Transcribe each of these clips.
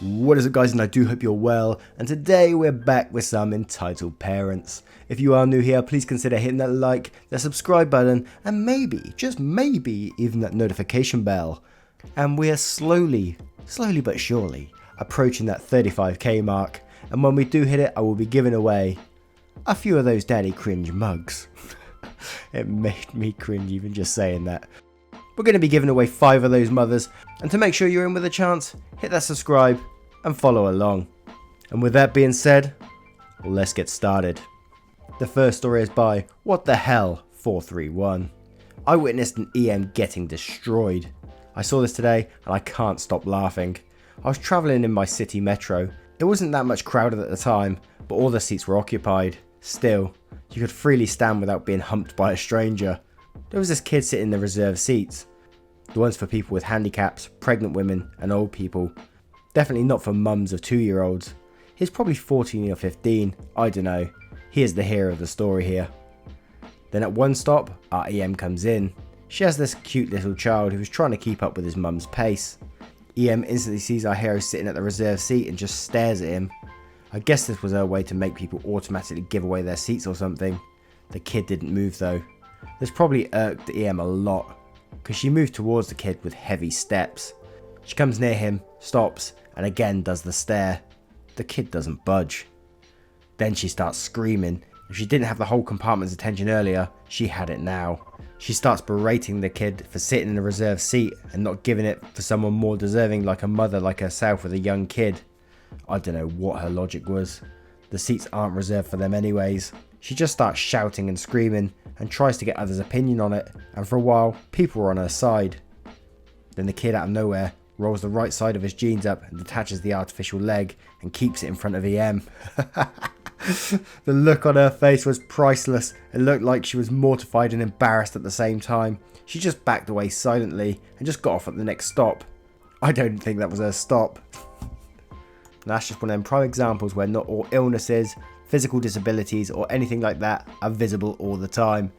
What is up, guys, and I do hope you're well, and today we're back with some Entitled Parents. If you are new here, please consider hitting that like, the subscribe button, and maybe, just maybe, even that notification bell. And we are slowly but surely, approaching that 35k mark, and when we do hit it, I will be giving away a few of those daddy cringe mugs. It made me cringe even just saying that. We're going to be giving away 5 of those mothers, and to make sure you're in with a chance, hit that subscribe and follow along. And with that being said, let's get started. The first story is by What the Hell 431. I witnessed an EM getting destroyed. I saw this today and I can't stop laughing. I was travelling in my city metro. It wasn't that much crowded at the time, but all the seats were occupied. Still, you could freely stand without being humped by a stranger. There was this kid sitting in the reserved seats. The ones for people with handicaps, pregnant women and old people. Definitely not for mums of 2-year-olds. He's probably 14 or 15, I don't know. He is the hero of the story here. Then at one stop, our EM comes in. She has this cute little child who is trying to keep up with his mum's pace. EM instantly sees our hero sitting at the reserved seat and just stares at him. I guess this was her way to make people automatically give away their seats or something. The kid didn't move though. This probably irked the EM a lot, because she moved towards the kid with heavy steps. She comes near him, stops, and again does the stare. The kid doesn't budge. Then she starts screaming. If she didn't have the whole compartment's attention earlier, she had it now. She starts berating the kid for sitting in a reserved seat and not giving it for someone more deserving, like a mother like herself with a young kid. I don't know what her logic was. The seats aren't reserved for them anyways. She just starts shouting and screaming and tries to get others' opinion on it, and for a while people were on her side. Then the kid out of nowhere rolls the right side of his jeans up and detaches the artificial leg and keeps it in front of EM. The look on her face was priceless. It looked like she was mortified and embarrassed at the same time. She just backed away silently and just got off at the next stop. I don't think that was her stop. That's just one of them prime examples where not all illnesses, physical disabilities or anything like that are visible all the time.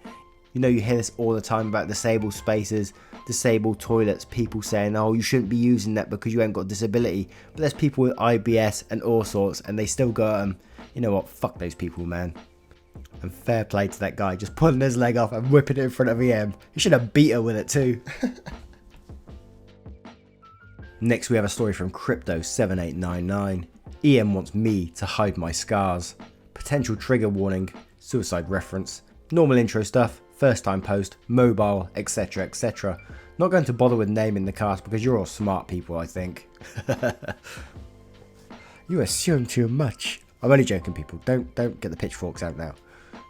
You know, you hear this all the time about disabled spaces, disabled toilets, people saying, oh, you shouldn't be using that because you ain't got a disability. But there's people with IBS and all sorts and they still go, you know what, fuck those people, man. And fair play to that guy, just pulling his leg off and whipping it in front of EM. He should have beat her with it too. Next we have a story from Crypto7899. EM wants me to hide my scars. Potential trigger warning, suicide reference, normal intro stuff, first time post, mobile, etc, etc. Not going to bother with naming the cast because you're all smart people, I think. You assume too much. I'm only joking, people, don't get the pitchforks out now.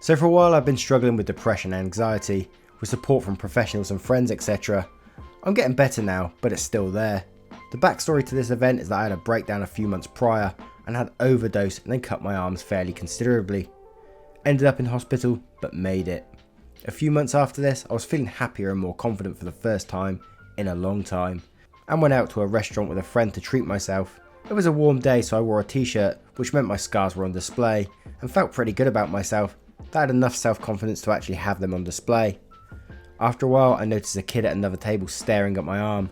So for a while I've been struggling with depression and anxiety, with support from professionals and friends, etc. I'm getting better now, but it's still there. The backstory to this event is that I had a breakdown a few months prior and had overdose and then cut my arms fairly considerably. Ended up in hospital, but made it. A few months after this, I was feeling happier and more confident for the first time in a long time, and went out to a restaurant with a friend to treat myself. It was a warm day, so I wore a t-shirt, which meant my scars were on display, and felt pretty good about myself. I had enough self-confidence to actually have them on display. After a while, I noticed a kid at another table staring at my arm.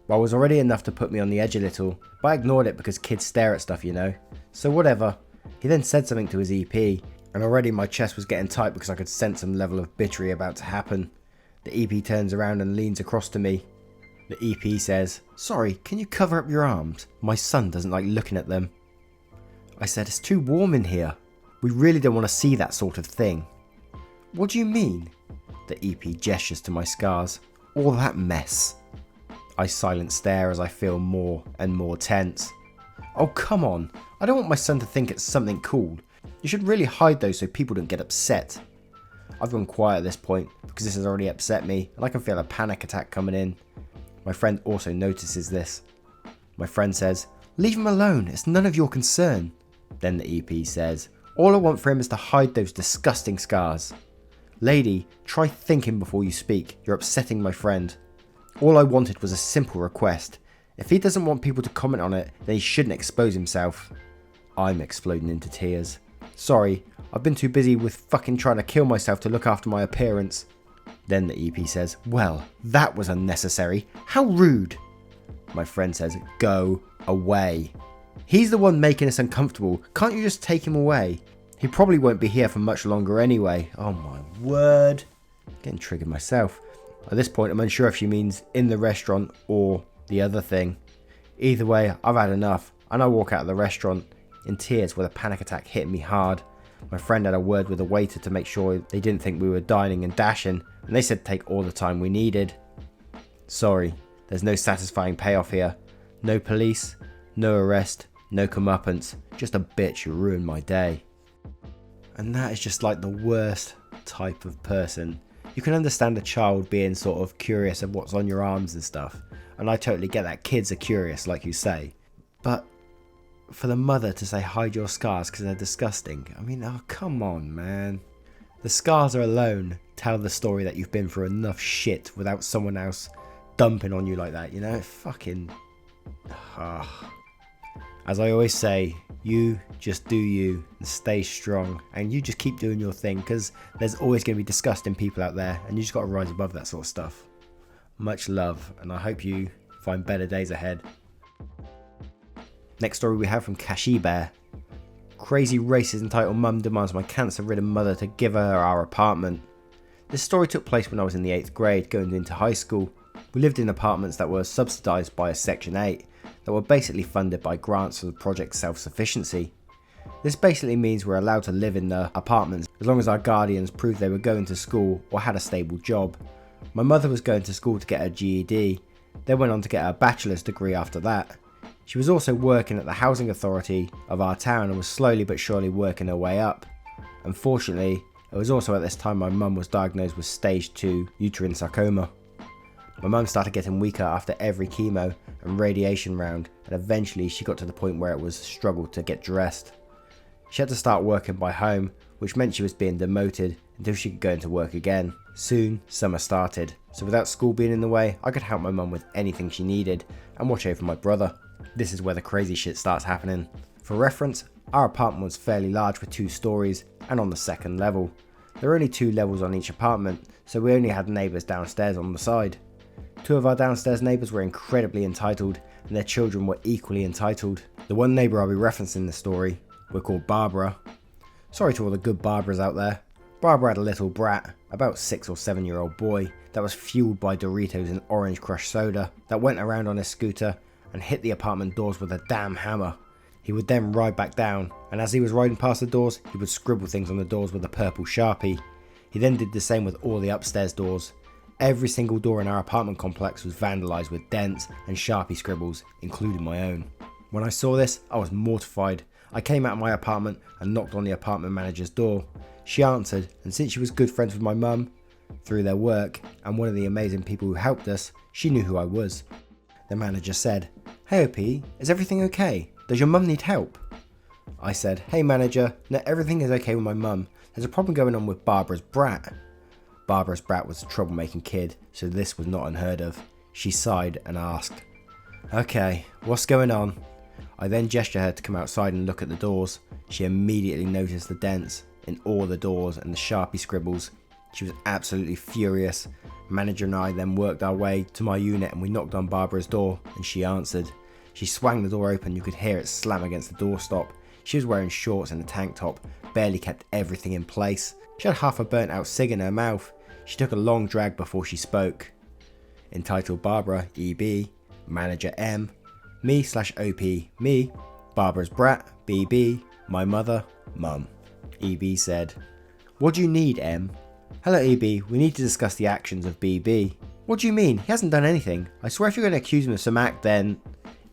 Well, it was already enough to put me on the edge a little, but I ignored it because kids stare at stuff, you know. So whatever. He then said something to his EP, and already my chest was getting tight because I could sense some level of bitchery about to happen. The EP turns around and leans across to me. The EP says, "Sorry, can you cover up your arms? My son doesn't like looking at them." I said, "It's too warm in here. We really don't want to see that sort of thing." "What do you mean?" The EP gestures to my scars. "All that mess." I silent stare as I feel more and more tense. "Oh, come on. I don't want my son to think it's something cool. You should really hide those so people don't get upset." I've gone quiet at this point because this has already upset me and I can feel a panic attack coming in. My friend also notices this. My friend says, "Leave him alone. It's none of your concern." Then the EP says, "All I want for him is to hide those disgusting scars." "Lady, try thinking before you speak. You're upsetting my friend. All I wanted was a simple request. If he doesn't want people to comment on it, then he shouldn't expose himself." I'm exploding into tears. "Sorry, I've been too busy with fucking trying to kill myself to look after my appearance." Then the EP says, "Well, that was unnecessary. How rude." My friend says, "Go away." He's the one making us uncomfortable. Can't you just take him away? He probably won't be here for much longer anyway. Oh my word. Getting triggered myself. At this point, I'm unsure if she means in the restaurant or the other thing. Either way, I've had enough, and I walk out of the restaurant in tears with a panic attack hitting me hard. My friend had a word with the waiter to make sure they didn't think we were dining and dashing, and they said to take all the time we needed. Sorry, there's no satisfying payoff here. No police, no arrest, no comeuppance, just a bitch who ruined my day. And that is just like the worst type of person. You can understand a child being sort of curious of what's on your arms and stuff, and I totally get that kids are curious like you say, but for the mother to say hide your scars because they're disgusting, I mean, oh come on man. The scars are alone tell the story that you've been through enough shit without someone else dumping on you like that, you know, fucking As I always say, you just do you and stay strong, and you just keep doing your thing, because there's always going to be disgusting people out there, and you just got to rise above that sort of stuff. Much love, and I hope you find better days ahead. Next story we have from Kashi Bear. Crazy racist entitled mum demands my cancer-ridden mother to give her our apartment. This story took place when I was in the 8th grade, going into high school. We lived in apartments that were subsidised by a Section 8, that were basically funded by grants for the project's self-sufficiency. This basically means we're allowed to live in the apartments as long as our guardians proved they were going to school or had a stable job. My mother was going to school to get her GED, then went on to get her bachelor's degree after that. She was also working at the housing authority of our town and was slowly but surely working her way up. Unfortunately, it was also at this time my mum was diagnosed with stage 2 uterine sarcoma. My mum started getting weaker after every chemo and radiation round, and eventually she got to the point where it was a struggle to get dressed. She had to start working by home, which meant she was being demoted until she could go into work again. Soon, summer started, so without school being in the way, I could help my mum with anything she needed and watch over my brother. This is where the crazy shit starts happening. For reference, our apartment was fairly large with 2 stories and on the 2nd level. There were only 2 levels on each apartment, so we only had neighbours downstairs on the side. 2 of our downstairs neighbours were incredibly entitled, and their children were equally entitled. The one neighbour I'll be referencing in the story, we're called Barbara. Sorry to all the good Barbaras out there. Barbara had a little brat, about 6 or 7-year-old boy, that was fueled by Doritos and Orange Crush soda, that went around on his scooter and hit the apartment doors with a damn hammer. He would then ride back down, and as he was riding past the doors, he would scribble things on the doors with a purple Sharpie. He then did the same with all the upstairs doors. Every single door in our apartment complex was vandalised with dents and Sharpie scribbles, including my own. When I saw this, I was mortified. I came out of my apartment and knocked on the apartment manager's door. She answered, and since she was good friends with my mum, through their work, and one of the amazing people who helped us, she knew who I was. The manager said, "Hey OP, is everything okay? Does your mum need help?" I said, "Hey manager, no, everything is okay with my mum. There's a problem going on with Barbara's brat." Barbara's brat was a troublemaking kid, so this was not unheard of. She sighed and asked, "Okay, what's going on?" I then gestured her to come outside and look at the doors. She immediately noticed the dents in all the doors and the Sharpie scribbles. She was absolutely furious. Manager and I then worked our way to my unit and we knocked on Barbara's door and she answered. She swung the door open, you could hear it slam against the doorstop. She was wearing shorts and a tank top, barely kept everything in place. She had half a burnt out cig in her mouth. She took a long drag before she spoke. Entitled Barbara, EB, Manager M, me/OP, me, Barbara's brat, BB, my mother, Mum. EB said, "What do you need, M?" "Hello EB, we need to discuss the actions of BB." "What do you mean? He hasn't done anything. I swear if you're going to accuse him of some act then..."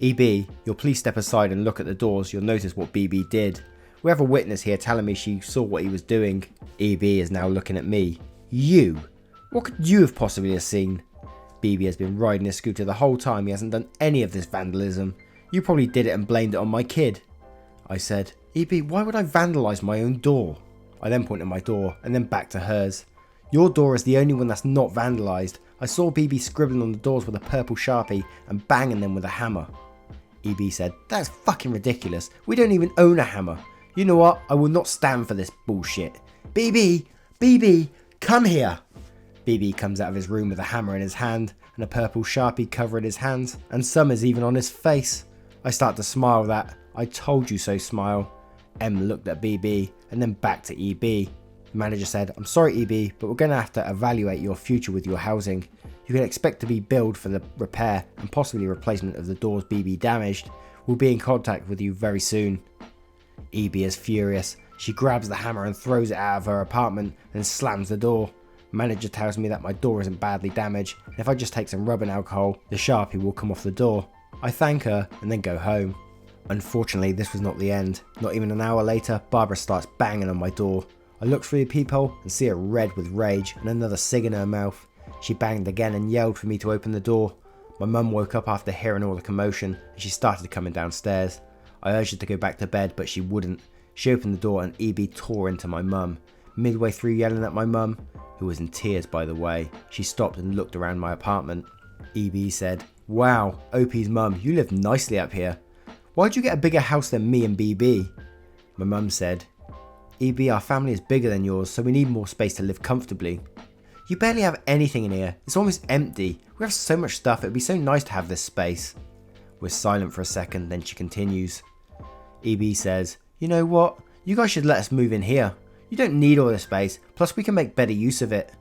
"EB, you'll please step aside and look at the doors, you'll notice what BB did. We have a witness here telling me she saw what he was doing." EB is now looking at me. "You? What could you have possibly have seen?" "BB has been riding his scooter the whole time, he hasn't done any of this vandalism. You probably did it and blamed it on my kid." I said, "EB, why would I vandalise my own door?" I then pointed my door and then back to hers. "Your door is the only one that's not vandalised. I saw BB scribbling on the doors with a purple Sharpie and banging them with a hammer." EB said, "That's fucking ridiculous. We don't even own a hammer. You know what? I will not stand for this bullshit. BB, come here." BB comes out of his room with a hammer in his hand and a purple Sharpie covering his hands, and some is even on his face. I start to smile that, I told you so smile. M looked at BB and then back to EB. The manager said, I'm sorry EB, but we're going to have to evaluate your future with your housing. You can expect to be billed for the repair and possibly replacement of the doors BB damaged. We'll be in contact with you very soon. EB is furious. She grabs the hammer and throws it out of her apartment and slams the door. Manager tells me that my door isn't badly damaged, and if I just take some rubbing alcohol, the Sharpie will come off the door. I thank her and then go home. Unfortunately, this was not the end. Not even an hour later, Barbara starts banging on my door. I look through the peephole and see her red with rage and another cig in her mouth. She banged again and yelled for me to open the door. My mum woke up after hearing all the commotion and she started coming downstairs. I urged her to go back to bed, but she wouldn't. She opened the door and EB tore into my mum. Midway through yelling at my mum, who was in tears by the way, she stopped and looked around my apartment. EB said, "Wow, OP's mum, you live nicely up here. Why'd you get a bigger house than me and BB?" My mum said, "EB, our family is bigger than yours, so we need more space to live comfortably. You barely have anything in here, it's almost empty. We have so much stuff, it'd be so nice to have this space." We're silent for a second, then she continues. EB says, "You know what? You guys should let us move in here. You don't need all this space, plus we can make better use of it."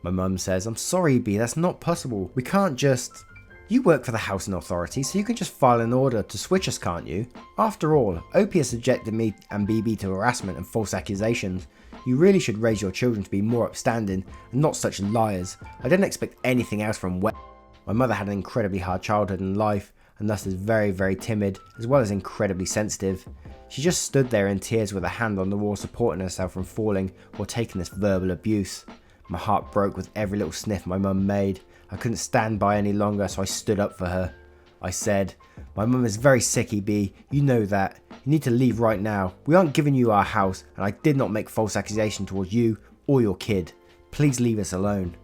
My mum says, "I'm sorry EB, that's not possible. We can't just... You work for the housing authority, so you can just file an order to switch us, can't you? After all, OP has subjected me and BB to harassment and false accusations. You really should raise your children to be more upstanding and not such liars. I didn't expect anything else from My mother had an incredibly hard childhood and life, and thus is very, very timid, as well as incredibly sensitive. She just stood there in tears with a hand on the wall supporting herself from falling or taking this verbal abuse. My heart broke with every little sniff my mum made. I couldn't stand by any longer, so I stood up for her. I said, "My mum is very sick, EB, you know that. You need to leave right now. We aren't giving you our house, and I did not make false accusation towards you or your kid. Please leave us alone."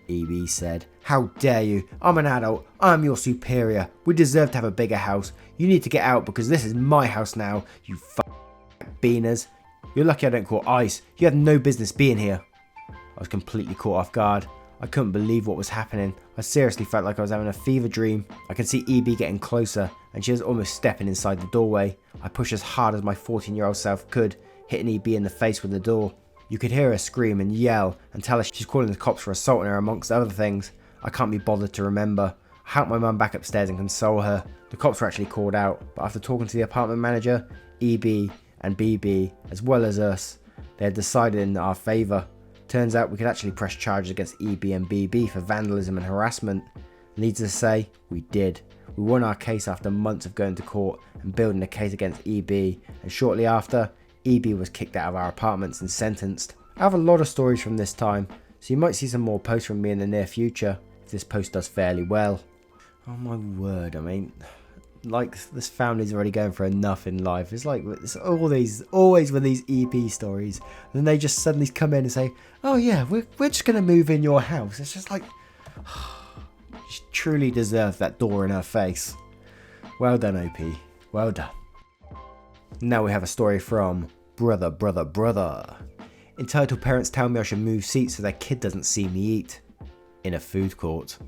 EB said, "How dare you? I'm an adult. I'm your superior. We deserve to have a bigger house. You need to get out because this is my house now, you beaners. You're lucky I don't call ICE. You have no business being here." I was completely caught off guard. I couldn't believe what was happening. I seriously felt like I was having a fever dream. I could see EB getting closer and she was almost stepping inside the doorway. I pushed as hard as my 14-year-old self could, hitting EB in the face with the door. You could hear her scream and yell and tell her she's calling the cops for assaulting her amongst other things. I can't be bothered to remember. I helped my mum back upstairs and console her. The cops were actually called out, but after talking to the apartment manager, EB and BB, as well as us, they had decided in our favour. Turns out we could actually press charges against EB and BB for vandalism and harassment. Needless to say, we did. We won our case after months of going to court and building a case against EB, and shortly after, EB was kicked out of our apartments and sentenced. I have a lot of stories from this time, so you might see some more posts from me in the near future, if this post does fairly well. Oh my word, I mean, like, this family's already going for enough in life. It's like, it's always with these EP stories, and then they just suddenly come in and say, "Oh yeah, we're just going to move in your house." It's just like, she truly deserves that door in her face. Well done, OP. Well done. Now we have a story from Brother. Entitled parents tell me I should move seats so their kid doesn't see me eat. In a food court.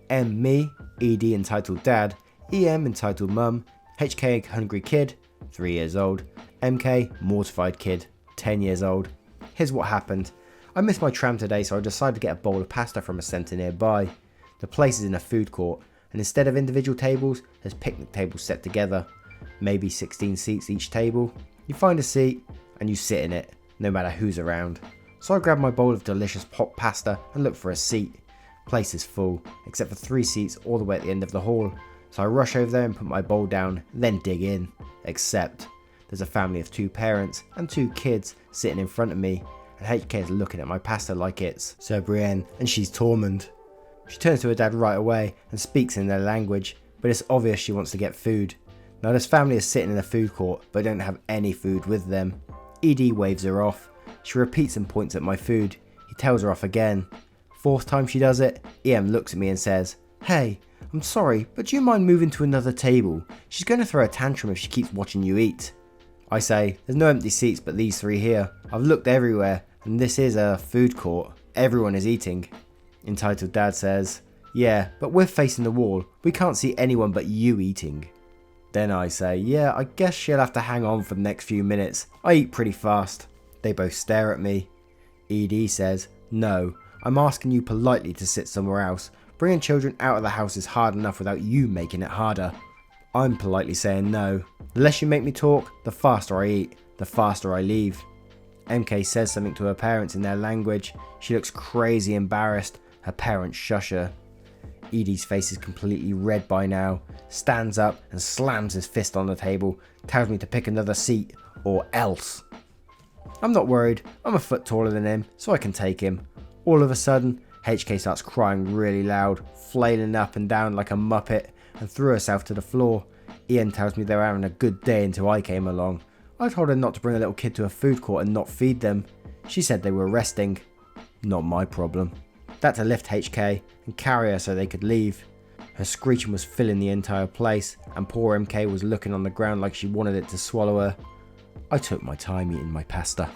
M, me, ED entitled dad, EM entitled mum, HK hungry kid, 3 years old, MK mortified kid, 10 years old. Here's what happened. I missed my tram today, so I decided to get a bowl of pasta from a centre nearby. The place is in a food court, and instead of individual tables, there's picnic tables set together. Maybe 16 seats each table. You find a seat and you sit in it, no matter who's around. So I grab my bowl of delicious hot pasta and look for a seat. Place is full, except for 3 seats all the way at the end of the hall. So I rush over there and put my bowl down, then dig in. Except, there's a family of 2 parents and 2 kids sitting in front of me, and HK is looking at my pasta like it's Sir Brienne and she's Tormund. She turns to her dad right away and speaks in their language, but it's obvious she wants to get food. Now this family is sitting in a food court, but don't have any food with them. ED waves her off. She repeats and points at my food. He tells her off again. 4th time she does it, EM looks at me and says, "Hey, I'm sorry, but do you mind moving to another table? She's going to throw a tantrum if she keeps watching you eat." I say, "There's no empty seats but these 3 here. I've looked everywhere, and this is a food court. Everyone is eating." Entitled dad says, "Yeah, but we're facing the wall. We can't see anyone but you eating." Then I say, yeah, I guess she'll have to hang on for the next few minutes. I eat pretty fast. They both stare at me. ED says, no, I'm asking you politely to sit somewhere else. Bringing children out of the house is hard enough without you making it harder. I'm politely saying no. The less you make me talk, the faster I eat, the faster I leave. MK says something to her parents in their language. She looks crazy embarrassed. Her parents shush her. Edie's face is completely red by now, stands up and slams his fist on the table, tells me to pick another seat, or else. I'm not worried, I'm a foot taller than him, so I can take him. All of a sudden, HK starts crying really loud, flailing up and down like a muppet, and threw herself to the floor. Ian tells me they were having a good day until I came along. I told her not to bring a little kid to a food court and not feed them. She said they were resting. Not my problem. They had to lift HK and carry her so they could leave. Her screeching was filling the entire place, and poor MK was looking on the ground like she wanted it to swallow her. I took my time eating my pasta.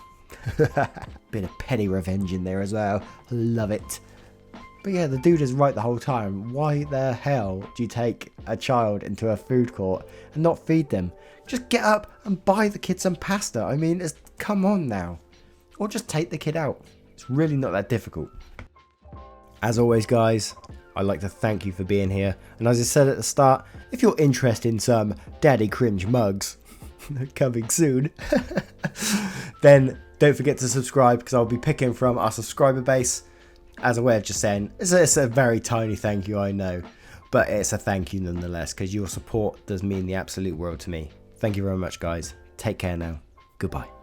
Bit of petty revenge in there as well. Love it. But yeah, the dude is right the whole time. Why the hell do you take a child into a food court and not feed them? Just get up and buy the kid some pasta. I mean, come on now. Or just take the kid out. It's really not that difficult. As always, guys, I'd like to thank you for being here. And as I said at the start, if you're interested in some daddy cringe mugs coming soon, then don't forget to subscribe, because I'll be picking from our subscriber base as a way of just saying, it's a very tiny thank you, I know, but it's a thank you nonetheless, because your support does mean the absolute world to me. Thank you very much, guys. Take care now. Goodbye.